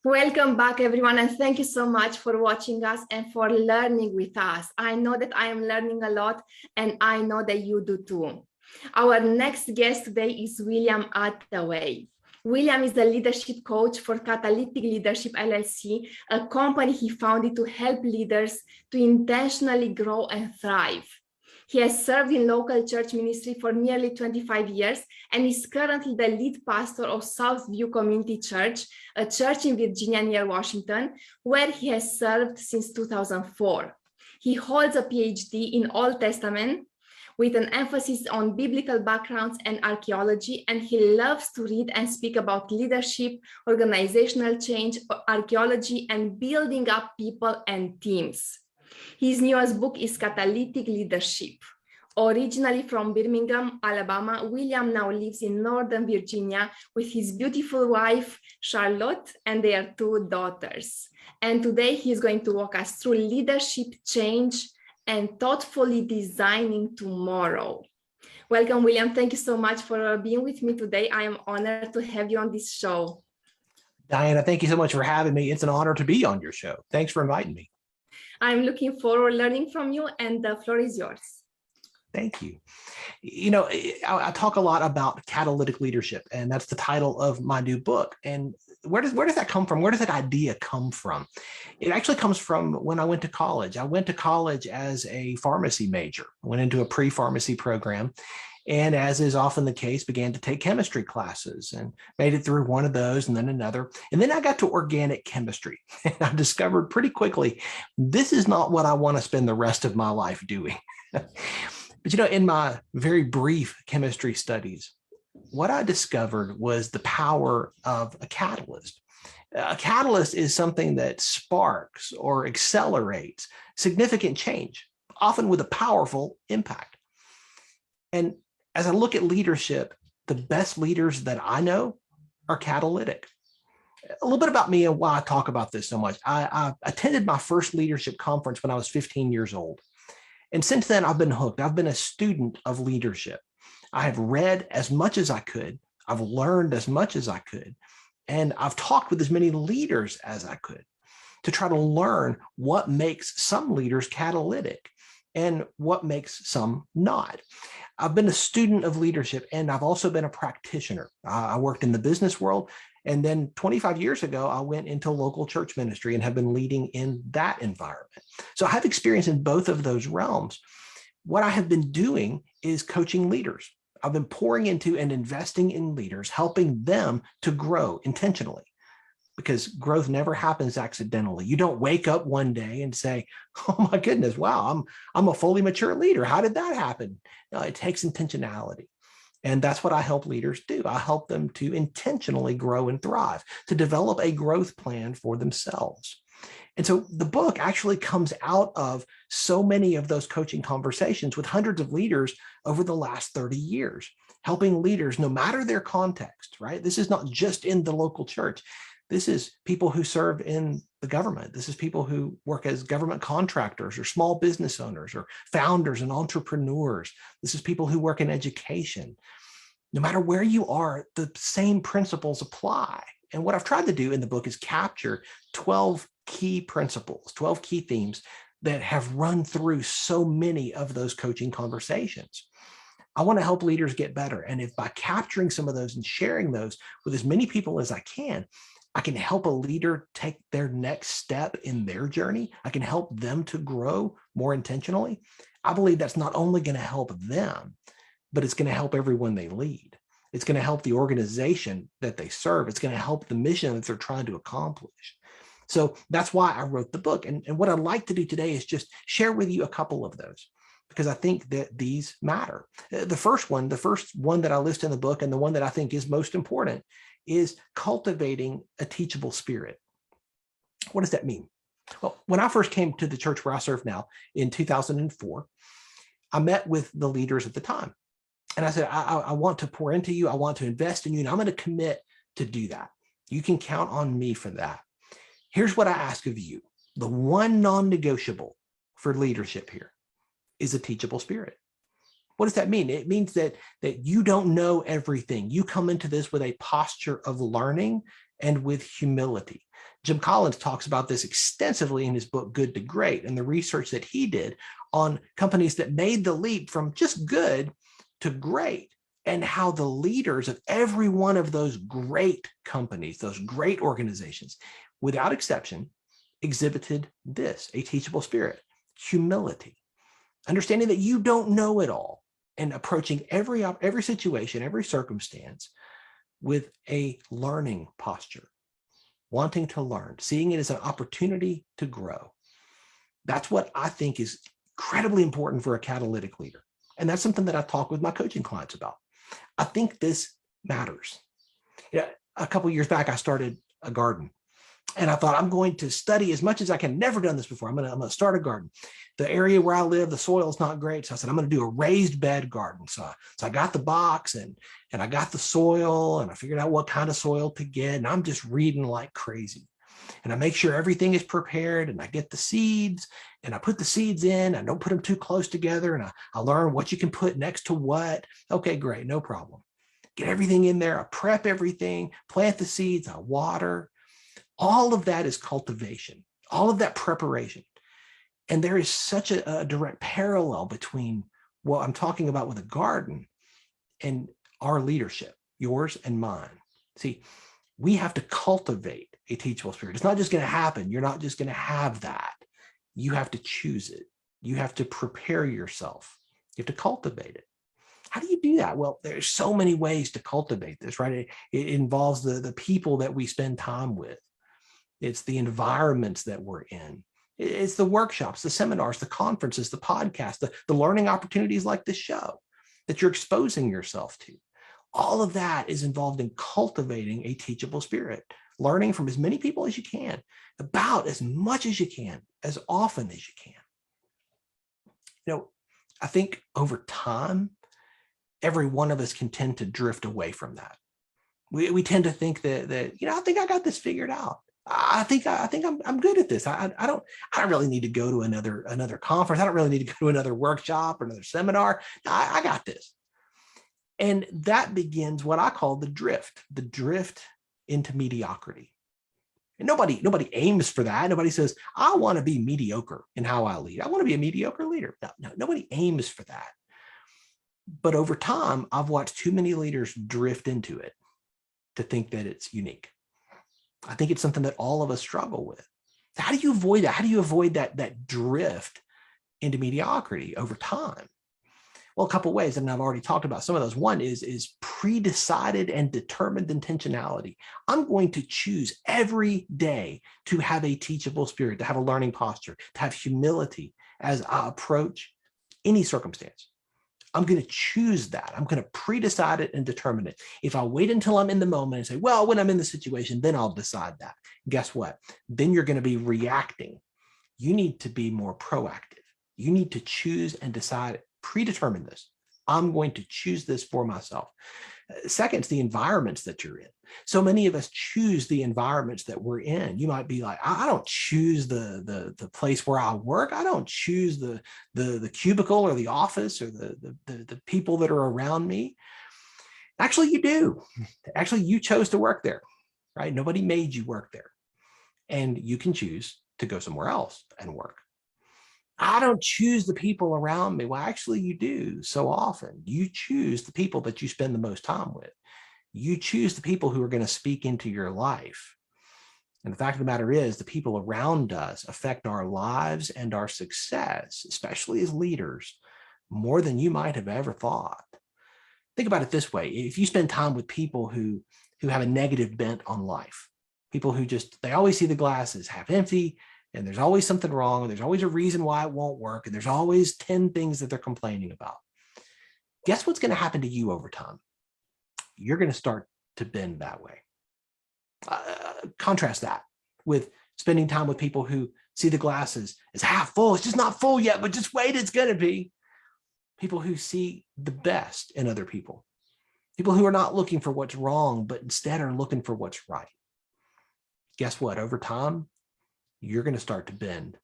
Welcome back, everyone, and thank you so much for watching us and for learning with us. I know that I am learning a lot, and I know that you do too. Our next guest today is William Attaway. William is the leadership coach for Catalytic Leadership LLC, a company he founded to help leaders to intentionally grow and thrive. He has served in local church ministry for nearly 25 years and is currently the lead pastor of Southview Community Church, a church in Virginia near Washington, where he has served since 2004. He holds a Ph.D. in Old Testament with an emphasis on biblical backgrounds and archaeology, and he loves to read and speak about leadership, organizational change, archaeology, and building up people and teams. His newest book is Catalytic Leadership. Originally from Birmingham, Alabama, William now lives in Northern Virginia with his beautiful wife, Charlotte, and their two daughters. And today he's going to walk us through leadership change and thoughtfully designing tomorrow. Welcome, William. Thank you so much for being with me today. I am honored to have you on this show. Diana, thank you so much for having me. It's an honor to be on your show. Thanks for inviting me. I'm looking forward to learning from you, and the floor is yours. Thank you. You know, I talk a lot about catalytic leadership, and that's the title of my new book. And where does that come from? Where does that idea come from? It actually comes from when I went to college. I went to college as a pharmacy major. I went into a pre-pharmacy program, and as is often the case, began to take chemistry classes and made it through one of those and then another. And then I got to organic chemistry, and I discovered pretty quickly, this is not what I want to spend the rest of my life doing. But, you know, in my very brief chemistry studies, what I discovered was the power of a catalyst. A catalyst is something that sparks or accelerates significant change, often with a powerful impact. And as I look at leadership, the best leaders that I know are catalytic. A little bit about me and why I talk about this so much. I attended my first leadership conference when I was 15 years old. And since then, I've been hooked. I've been a student of leadership. I have read as much as I could. I've learned as much as I could. And I've talked with as many leaders as I could to try to learn what makes some leaders catalytic and what makes some not. I've been a student of leadership, and I've also been a practitioner. I worked in the business world, and then 25 years ago, I went into local church ministry and have been leading in that environment. So I have experience in both of those realms. What I have been doing is coaching leaders. I've been pouring into and investing in leaders, helping them to grow intentionally, because growth never happens accidentally. You don't wake up one day and say, oh my goodness, wow, I'm a fully mature leader. How did that happen? No, it takes intentionality. And that's what I help leaders do. I help them to intentionally grow and thrive, to develop a growth plan for themselves. And so the book actually comes out of so many of those coaching conversations with hundreds of leaders over the last 30 years, helping leaders no matter their context, right? This is not just in the local church. This is people who serve in the government. This is people who work as government contractors or small business owners or founders and entrepreneurs. This is people who work in education. No matter where you are, the same principles apply. And what I've tried to do in the book is capture 12 key principles, 12 key themes that have run through so many of those coaching conversations. I want to help leaders get better. And if by capturing some of those and sharing those with as many people as I can help a leader take their next step in their journey. I can help them to grow more intentionally. I believe that's not only going to help them, but it's going to help everyone they lead. It's going to help the organization that they serve. It's going to help the mission that they're trying to accomplish. So that's why I wrote the book. And what I'd like to do today is just share with you a couple of those, because I think that these matter. The first one that I list in the book, and the one that I think is most important, is cultivating a teachable spirit. What does that mean? Well, when I first came to the church where I serve now in 2004, I met with the leaders at the time. And I said, I want to pour into you. I want to invest in you. And I'm going to commit to do that. You can count on me for that. Here's what I ask of you. The one non-negotiable for leadership here is a teachable spirit. What does that mean? It means that you don't know everything. You come into this with a posture of learning and with humility. Jim Collins talks about this extensively in his book, Good to Great, and the research that he did on companies that made the leap from just good to great, and how the leaders of every one of those great companies, those great organizations, without exception, exhibited this: a teachable spirit, humility, understanding that you don't know it all, and approaching every situation, every circumstance with a learning posture, wanting to learn, seeing it as an opportunity to grow. That's what I think is incredibly important for a catalytic leader. And that's something that I talk with my coaching clients about. I think this matters. A couple of years back, I started a garden. And I thought, I'm going to study as much as I can. Never done this before. I'm going to start a garden. The area where I live, the soil is not great. So I said, I'm going to do a raised bed garden. So I got the box and I got the soil, and I figured out what kind of soil to get. And I'm just reading like crazy. And I make sure everything is prepared, and I get the seeds, and I put the seeds in. I don't put them too close together. And I learn what you can put next to what. Okay, great. No problem. Get everything in there. I prep everything, plant the seeds, I water. All of that is cultivation, all of that preparation. And there is such a direct parallel between what I'm talking about with a garden and our leadership, yours and mine. See, we have to cultivate a teachable spirit. It's not just going to happen. You're not just going to have that. You have to choose it. You have to prepare yourself. You have to cultivate it. How do you do that? Well, there's so many ways to cultivate this, right? It involves the people that we spend time with. It's the environments that we're in. It's the workshops, the seminars, the conferences, the podcasts, the learning opportunities like this show that you're exposing yourself to. All of that is involved in cultivating a teachable spirit, learning from as many people as you can, about as much as you can, as often as you can. I think over time, every one of us can tend to drift away from that. We tend to think that I think I got this figured out. I think I'm good at this. I don't really need to go to another conference. I don't really need to go to another workshop or another seminar. I got this. And that begins what I call the drift into mediocrity. And nobody aims for that. Nobody says, I want to be mediocre in how I lead. I want to be a mediocre leader. No, nobody aims for that. But over time, I've watched too many leaders drift into it to think that it's unique. I think it's something that all of us struggle with. How do you avoid that? How do you avoid that drift into mediocrity over time? Well, a couple of ways, and I've already talked about some of those. One is pre-decided and determined intentionality. I'm going to choose every day to have a teachable spirit, to have a learning posture, to have humility as I approach any circumstance. I'm going to choose that. I'm going to pre-decide it and determine it. If I wait until I'm in the moment and say, well, when I'm in the situation, then I'll decide that. Guess what? Then you're going to be reacting. You need to be more proactive. You need to choose and decide, predetermine this. I'm going to choose this for myself. Second, it's the environments that you're in. So many of us choose the environments that we're in. You might be like, I don't choose the place where I work. I don't choose the cubicle or the office or the people that are around me. Actually, you do. Actually, you chose to work there, right? Nobody made you work there. And you can choose to go somewhere else and work. I don't choose the people around me. Well, actually, you do so often. You choose the people that you spend the most time with. You choose the people who are going to speak into your life. And the fact of the matter is, the people around us affect our lives and our success, especially as leaders, more than you might have ever thought. Think about it this way. If you spend time with people who have a negative bent on life, people who they always see the glass as half empty, and there's always something wrong, and there's always a reason why it won't work, and there's always 10 things that they're complaining about. Guess what's going to happen to you over time? You're going to start to bend that way. Contrast that with spending time with people who see the glass as half full. It's just not full yet, but just wait, it's going to be. People who see the best in other people. People who are not looking for what's wrong, but instead are looking for what's right. Guess what? Over time, you're going to start to bend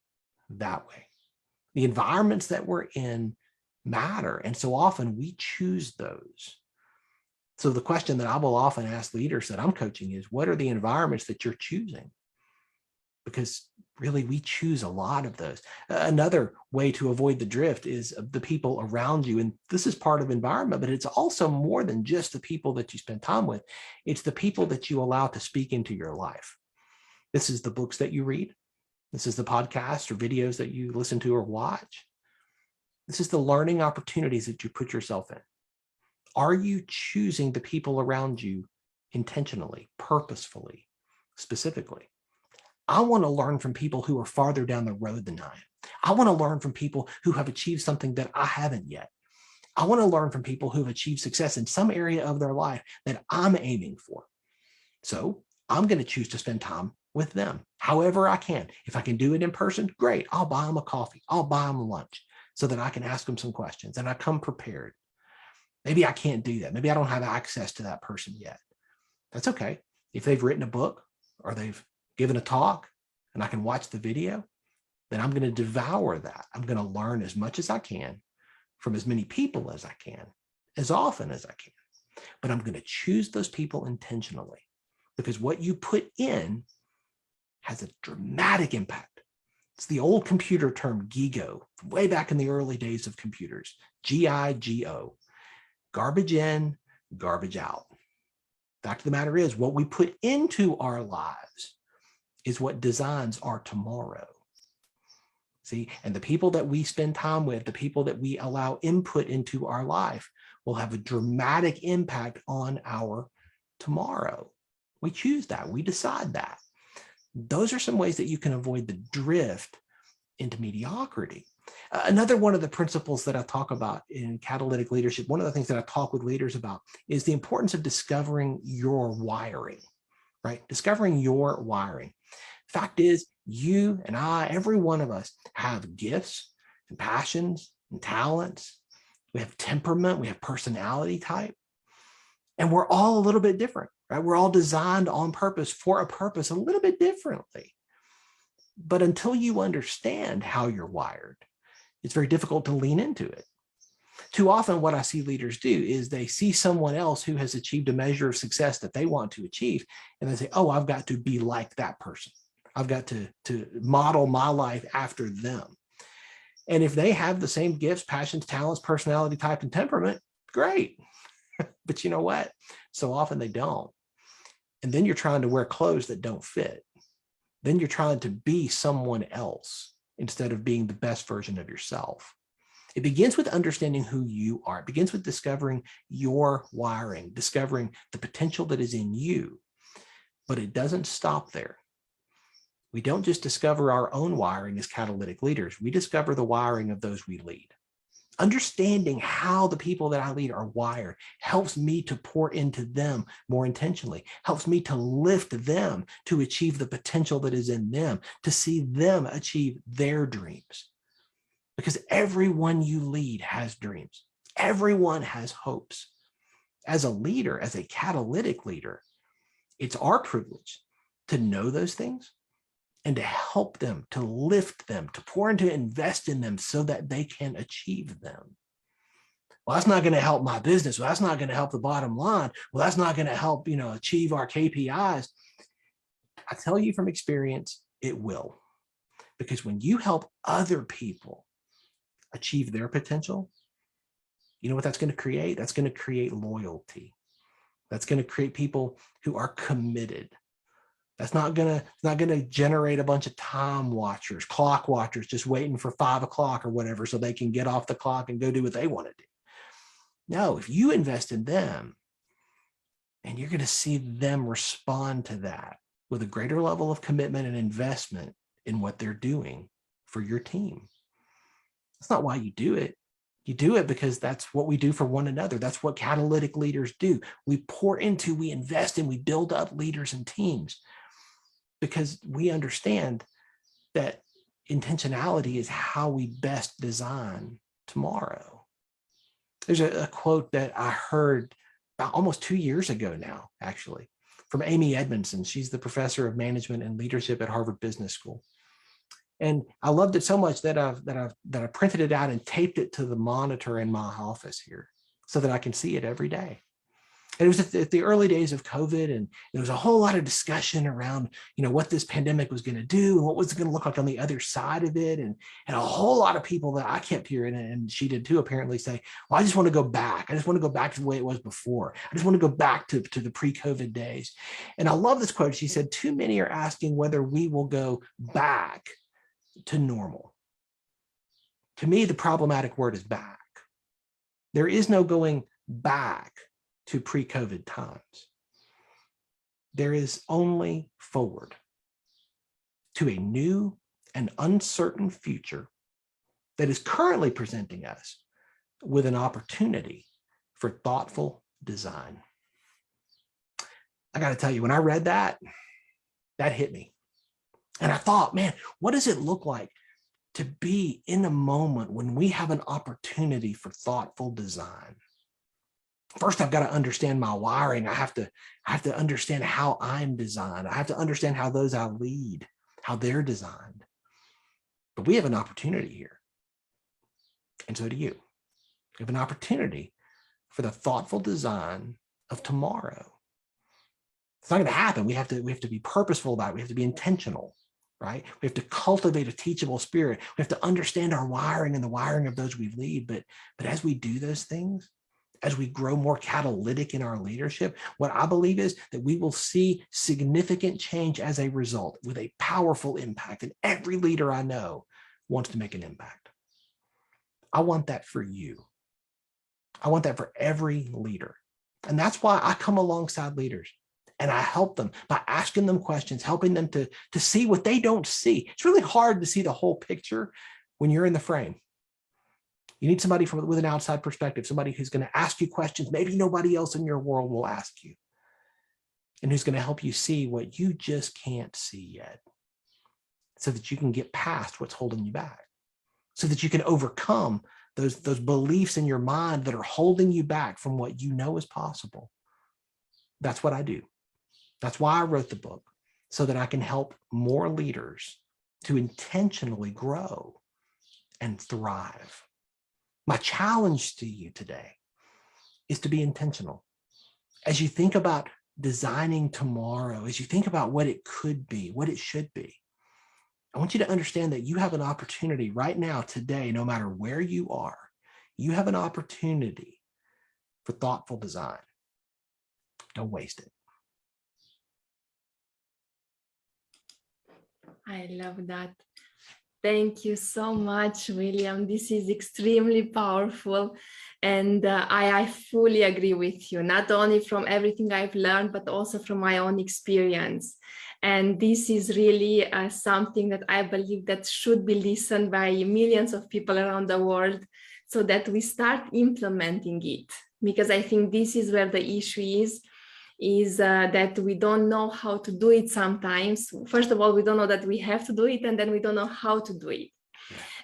that way. The environments that we're in matter. And so often we choose those. So the question that I will often ask leaders that I'm coaching is, what are the environments that you're choosing? because really we choose a lot of those. Another way to avoid the drift is the people around you. And this is part of environment, but it's also more than just the people that you spend time with. It's the people that you allow to speak into your life. This is the books that you read. This is the podcasts or videos that you listen to or watch. This is the learning opportunities that you put yourself in. Are you choosing the people around you intentionally, purposefully, specifically? I want to learn from people who are farther down the road than I am. I want to learn from people who have achieved something that I haven't yet. I want to learn from people who have achieved success in some area of their life that I'm aiming for. So I'm going to choose to spend time with them however I can. If I can do it in person, great. I'll buy them a coffee. I'll buy them lunch so that I can ask them some questions and I come prepared. Maybe I can't do that. Maybe I don't have access to that person yet. That's okay. If they've written a book or they've given a talk and I can watch the video, then I'm going to devour that. I'm going to learn as much as I can from as many people as I can, as often as I can. But I'm going to choose those people intentionally because what you put in has a dramatic impact. It's the old computer term GIGO, way back in the early days of computers, GIGO, garbage in, garbage out. Fact of the matter is, what we put into our lives is what designs our tomorrow. See, and the people that we spend time with, the people that we allow input into our life will have a dramatic impact on our tomorrow. We choose that, we decide that. Those are some ways that you can avoid the drift into mediocrity. Another one of the principles that I talk about in catalytic leadership, one of the things that I talk with leaders about is the importance of discovering your wiring, right? Discovering your wiring. Fact is, you and I, every one of us have gifts and passions and talents. We have temperament, we have personality type, and we're all a little bit different, right? We're all designed on purpose for a purpose a little bit differently. But until you understand how you're wired, it's very difficult to lean into it. Too often what I see leaders do is they see someone else who has achieved a measure of success that they want to achieve, and they say, oh, I've got to be like that person. I've got to model my life after them. And if they have the same gifts, passions, talents, personality type, and temperament, great. But you know what? So often they don't. And then you're trying to wear clothes that don't fit. Then you're trying to be someone else instead of being the best version of yourself. It begins with understanding who you are. It begins with discovering your wiring, discovering the potential that is in you. But it doesn't stop there. We don't just discover our own wiring as catalytic leaders. We discover the wiring of those we lead. Understanding how the people that I lead are wired helps me to pour into them more intentionally, helps me to lift them to achieve the potential that is in them, to see them achieve their dreams. Because everyone you lead has dreams. Everyone has hopes. As a leader, as a catalytic leader, it's our privilege to know those things and to help them, to lift them, to pour into, invest in them so that they can achieve them. Well, that's not going to help my business. Well, that's not going to help the bottom line. Well, that's not going to help, achieve our KPIs. I tell you from experience, it will. Because when you help other people achieve their potential, you know what that's going to create? That's going to create loyalty. That's going to create people who are committed. It's not gonna generate a bunch of time watchers, clock watchers, just waiting for 5 o'clock or whatever so they can get off the clock and go do what they want to do. No, if you invest in them, and you're going to see them respond to that with a greater level of commitment and investment in what they're doing for your team. That's not why you do it. You do it because that's what we do for one another. That's what catalytic leaders do. We pour into, we invest in, we build up leaders and teams. Because we understand that intentionality is how we best design tomorrow. There's a quote that I heard about almost 2 years ago now, actually, from Amy Edmondson. She's the professor of management and leadership at Harvard Business School. And I loved it so much that I printed it out and taped it to the monitor in my office here so that I can see it every day. And it was at the early days of COVID, and there was a whole lot of discussion around, what this pandemic was going to do and what was it going to look like on the other side of it. And a whole lot of people that I kept hearing, and she did too, apparently say, well, I just want to go back. I just want to go back to the way it was before. I just want to go back to the pre-COVID days. And I love this quote. She said, too many are asking whether we will go back to normal. To me, the problematic word is back. There is no going back to pre-COVID times. There is only forward to a new and uncertain future that is currently presenting us with an opportunity for thoughtful design. I got to tell you, when I read that hit me. And I thought, man, what does it look like to be in a moment when we have an opportunity for thoughtful design? First, I've got to understand my wiring. I have to understand how I'm designed. I have to understand how those I lead, how they're designed. But we have an opportunity here. And so do you. We have an opportunity for the thoughtful design of tomorrow. It's not going to happen. We have to be purposeful about it. We have to be intentional, right? We have to cultivate a teachable spirit. We have to understand our wiring and the wiring of those we lead. But as we do those things, as we grow more catalytic in our leadership, what I believe is that we will see significant change as a result with a powerful impact. And every leader I know wants to make an impact. I want that for you. I want that for every leader. And that's why I come alongside leaders and I help them by asking them questions, helping them to see what they don't see. It's really hard to see the whole picture when you're in the frame. You need somebody with an outside perspective, somebody who's going to ask you questions maybe nobody else in your world will ask you, and who's going to help you see what you just can't see yet, so that you can get past what's holding you back, so that you can overcome those beliefs in your mind that are holding you back from what you know is possible. That's what I do. That's why I wrote the book, so that I can help more leaders to intentionally grow and thrive. My challenge to you today is to be intentional. As you think about designing tomorrow, as you think about what it could be, what it should be, I want you to understand that you have an opportunity right now, today, no matter where you are, you have an opportunity for thoughtful design. Don't waste it. I love that. Thank you so much, William. This is extremely powerful. And I fully agree with you, not only from everything I've learned, but also from my own experience. And this is really something that I believe that should be listened by millions of people around the world, so that we start implementing it. Because I think this is where the issue is that we don't know how to do it sometimes. First of all, we don't know that we have to do it, and then we don't know how to do it.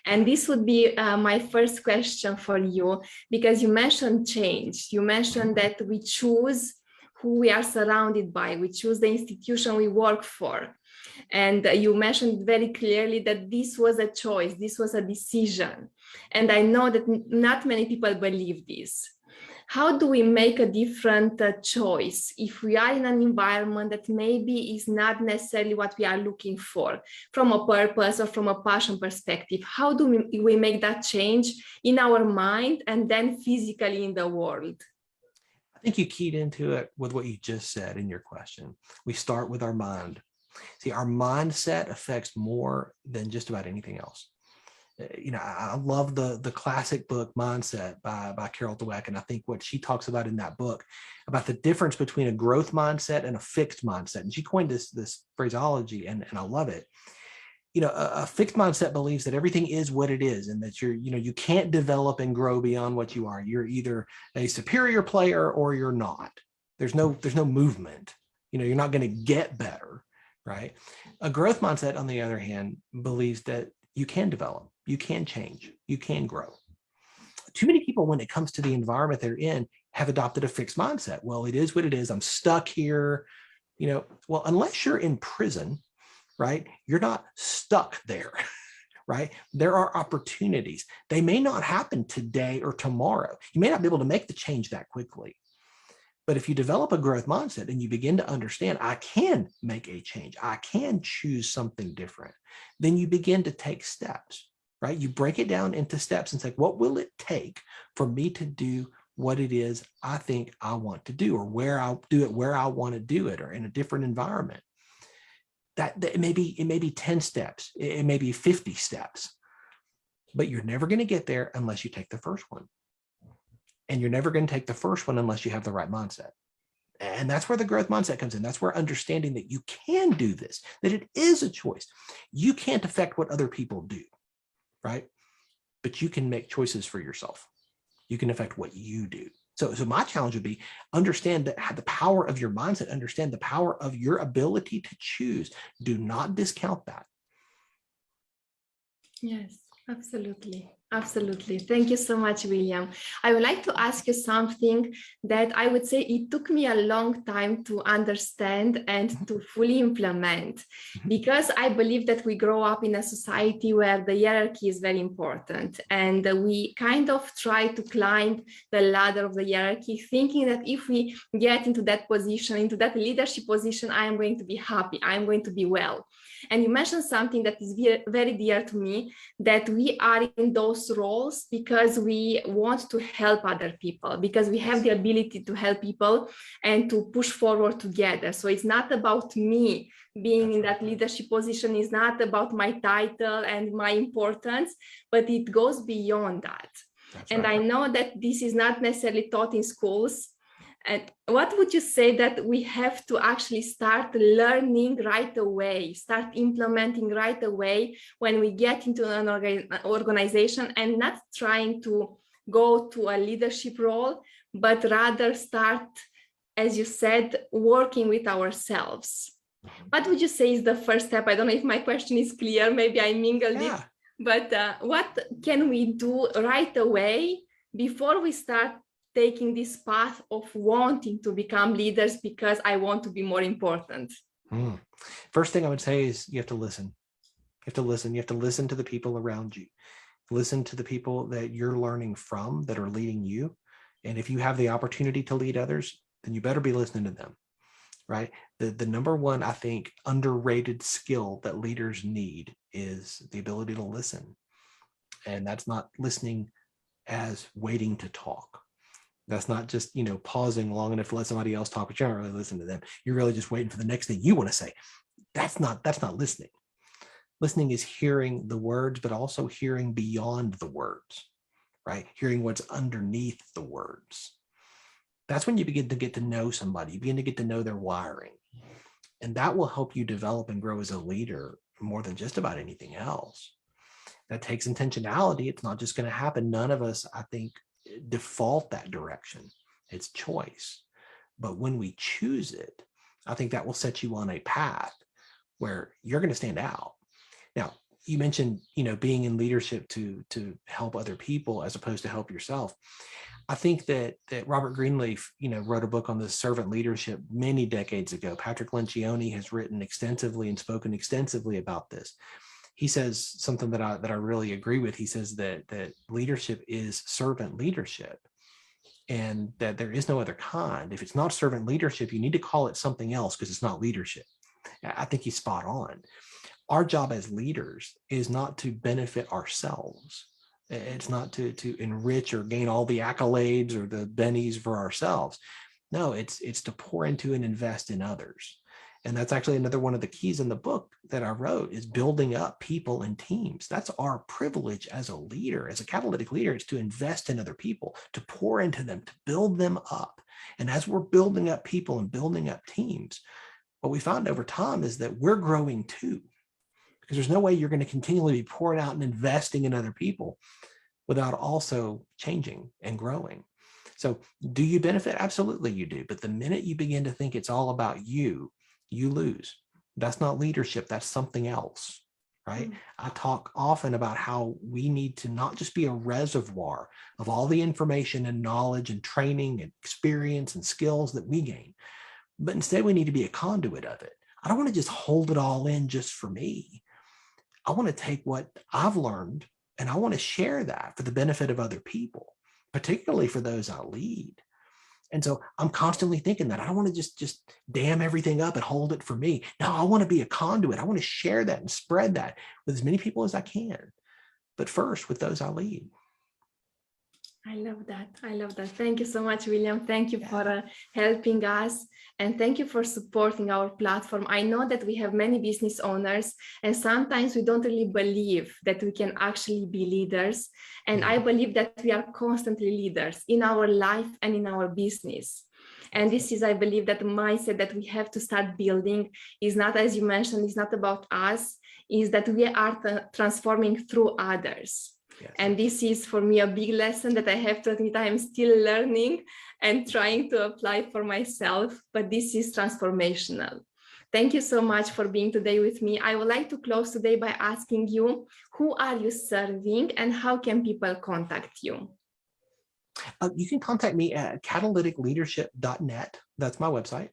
And this would be my first question for you, because you mentioned change. You mentioned that we choose who we are surrounded by. We choose the institution we work for. And you mentioned very clearly that this was a choice, this was a decision. And I know that not many people believe this. How do we make a different choice if we are in an environment that maybe is not necessarily what we are looking for from a purpose or from a passion perspective? How do we make that change in our mind and then physically in the world? I think you keyed into it with what you just said in your question. We start with our mind. See, our mindset affects more than just about anything else. I love the classic book Mindset by Carol Dweck. And I think what she talks about in that book about the difference between a growth mindset and a fixed mindset. And she coined this phraseology, and I love it. A fixed mindset believes that everything is what it is, and that you can't develop and grow beyond what you are. You're either a superior player or you're not. There's no movement. You're not going to get better, right? A growth mindset, on the other hand, believes that you can develop, you can change, you can grow. Too many people, when it comes to the environment they're in, have adopted a fixed mindset. Well, it is what it is. I'm stuck here. Well, unless you're in prison, right, you're not stuck there, right? There are opportunities. They may not happen today or tomorrow. You may not be able to make the change that quickly, But if you develop a growth mindset and you begin to understand, I can make a change, I can choose something different, then you begin to take steps, right? You break it down into steps and say, what will it take for me to do what it is I think I want to do, or where I'll do it, where I want to do it, or in a different environment. That it may be 10 steps, it may be 50 steps, but you're never going to get there unless you take the first one. And you're never going to take the first one unless you have the right mindset. And that's where the growth mindset comes in. That's where understanding that you can do this, that it is a choice. You can't affect what other people do, right? But you can make choices for yourself. You can affect what you do. So my challenge would be understand that the power of your mindset, understand the power of your ability to choose. Do not discount that. Yes, absolutely. Absolutely. Thank you so much, William. I would like to ask you something that I would say it took me a long time to understand and to fully implement, because I believe that we grow up in a society where the hierarchy is very important, and we kind of try to climb the ladder of the hierarchy, thinking that if we get into that position, into that leadership position, I am going to be happy, I am going to be well. And you mentioned something that is very dear to me, that we are in those roles because we want to help other people, because we have the ability to help people and to push forward together. So it's not about me being in that leadership position, is not about my title and my importance, but it goes beyond that. And I know that this is not necessarily taught in schools. And what would you say that we have to actually start learning right away, start implementing right away when we get into an organization, and not trying to go to a leadership role, but rather start, as you said, working with ourselves? What would you say is the first step? I don't know if my question is clear. Maybe I mingled it, but what can we do right away before we start taking this path of wanting to become leaders because I want to be more important? First thing I would say is you have to listen. You have to listen. You have to listen to the people around you. Listen to the people that you're learning from, that are leading you. And if you have the opportunity to lead others, then you better be listening to them, right? The number one, I think, underrated skill that leaders need is the ability to listen. And that's not listening as waiting to talk. That's not just, pausing long enough to let somebody else talk, but you're not really listening to them. You're really just waiting for the next thing you want to say. That's not listening. Listening is hearing the words, but also hearing beyond the words, right? Hearing what's underneath the words. That's when you begin to get to know somebody. You begin to get to know their wiring. And that will help you develop and grow as a leader more than just about anything else. That takes intentionality. It's not just going to happen. None of us, I think, default that direction. It's choice. But when we choose it, I think that will set you on a path where you're going to stand out. Now, you mentioned, being in leadership to help other people as opposed to help yourself. I think that Robert Greenleaf, wrote a book on the servant leadership many decades ago. Patrick Lencioni has written extensively and spoken extensively about this. He says something that I really agree with. He says that leadership is servant leadership, and that there is no other kind. If it's not servant leadership, you need to call it something else, because it's not leadership. I think he's spot on. Our job as leaders is not to benefit ourselves. It's not to enrich or gain all the accolades or the bennies for ourselves. No, it's to pour into and invest in others. And that's actually another one of the keys in the book that I wrote, is building up people and teams. That's our privilege as a leader, as a catalytic leader. It's to invest in other people, to pour into them, to build them up. And as we're building up people and building up teams, what we find over time is that we're growing too. Because there's no way you're going to continually be pouring out and investing in other people without also changing and growing. So do you benefit? Absolutely you do. But the minute you begin to think it's all about you, you lose. That's not leadership. That's something else, right? I talk often about how we need to not just be a reservoir of all the information and knowledge and training and experience and skills that we gain, but instead we need to be a conduit of it. I don't want to just hold it all in just for me. I want to take what I've learned and I want to share that for the benefit of other people, particularly for those I lead. And so I'm constantly thinking that I don't want to just dam everything up and hold it for me. No, I want to be a conduit. I want to share that and spread that with as many people as I can. But first, with those I lead. I love that. I love that. Thank you so much, William. Thank you for helping us. And thank you for supporting our platform. I know that we have many business owners, and sometimes we don't really believe that we can actually be leaders. And I believe that we are constantly leaders in our life and in our business. And this is, I believe, that the mindset that we have to start building is not, as you mentioned, it's not about us, is that we are transforming through others. Yes. And this is for me a big lesson that I have to admit I am still learning and trying to apply for myself, but this is transformational. Thank you so much for being today with me. I would like to close today by asking you, who are you serving and how can people contact you? You can contact me at catalyticleadership.net. That's my website.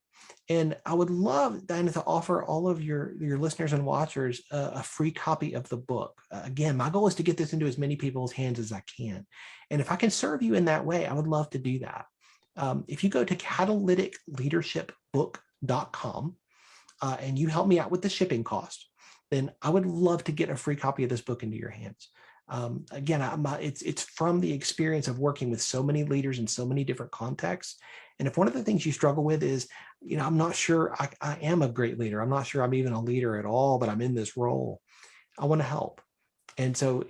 And I would love, Diana, to offer all of your listeners and watchers a free copy of the book. Again, my goal is to get this into as many people's hands as I can. And if I can serve you in that way, I would love to do that. If you go to catalyticleadershipbook.com and you help me out with the shipping cost, then I would love to get a free copy of this book into your hands. Again, it's from the experience of working with so many leaders in so many different contexts. And if one of the things you struggle with is, I'm not sure I am a great leader. I'm not sure I'm even a leader at all, but I'm in this role. I want to help. And so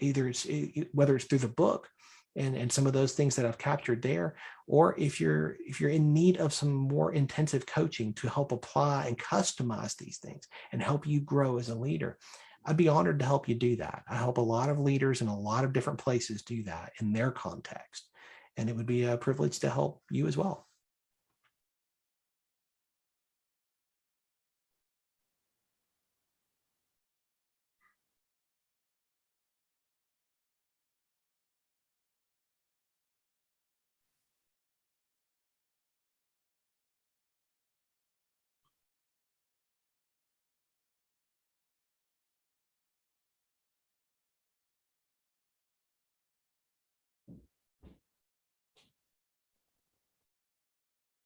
whether it's through the book and some of those things that I've captured there, or if you're in need of some more intensive coaching to help apply and customize these things and help you grow as a leader, I'd be honored to help you do that. I help a lot of leaders in a lot of different places do that in their context. And it would be a privilege to help you as well.